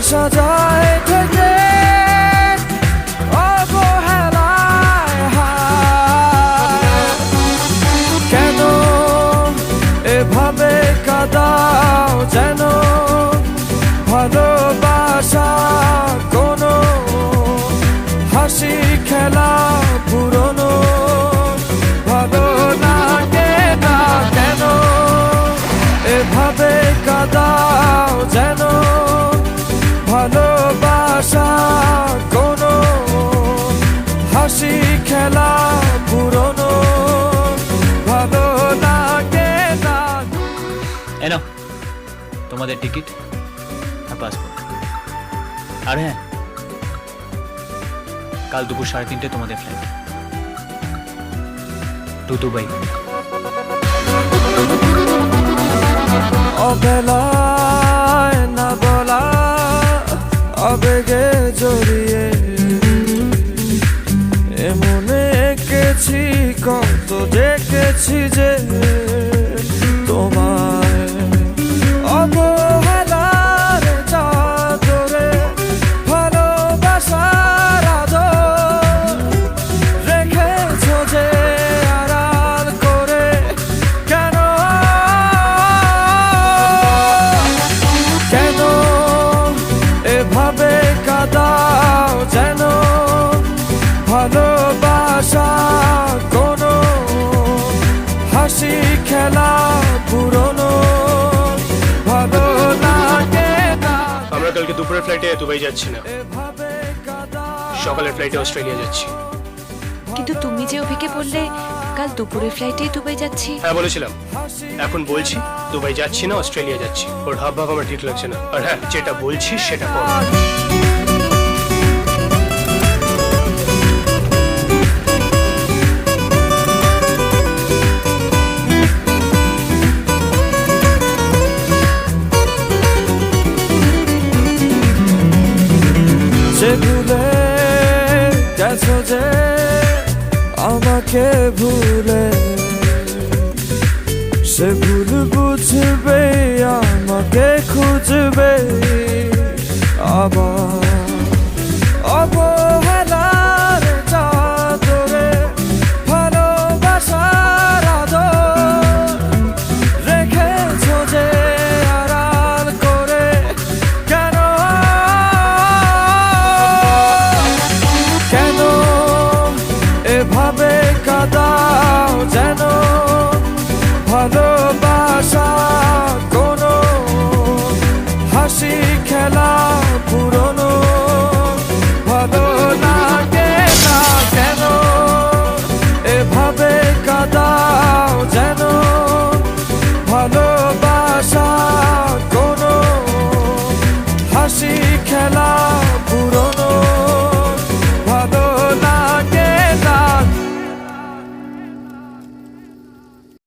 আসা যায় থেকে অবহেলায় হায়। কেন এভাবে কাঁদাও যেন ভালোবাসা কোনো হাসি খেলা পুরনো ভালো লাগে না। কেন এভাবে কাঁদাও যেন ভালোবাসা কোনো হাসি খেলা পুরনো ভালো লাগে না। এনো তোমাদের টিকিট আর পাসপোর্ট। আর হ্যাঁ, কাল দুপুর 3:30 তোমাদের ফ্লাইট টু দুবাই। অবেলায় না বলা আবেগে জড়িয়ে এমনে এঁকেছি কত দেখেছি যে তোমায় অবহেলার চাদরে ভালোবাসার আদর রেখেছো যে আড়াল করে। কেন কেন এভাবে কাঁদাও যেন ভালোবাসা কোনো হাসি খেলা পুরনো ভালো লাগে না। আমরা কালকে দুপুরের ফ্লাইটে দুবাই যাচ্ছি না, সকালের ফ্লাইটে অস্ট্রেলিয়া যাচ্ছি। কিন্তু তুমি যে অভিকে বললে কাল দুপুরের ফ্লাইটে দুবাই যাচ্ছি। হ্যাঁ বলেছিলাম, এখন বলছি দুবাই যাচ্ছি না, অস্ট্রেলিয়া যাচ্ছি। ওর হাব ভাব আমার ঠিক লাগছে না। আর হ্যাঁ, যেটা বলছি সেটা কর। যে ভুলে গেছো যে আমাকে ভুলে সে ভুল বুঝবে আমাকে খুঁজবে আবার।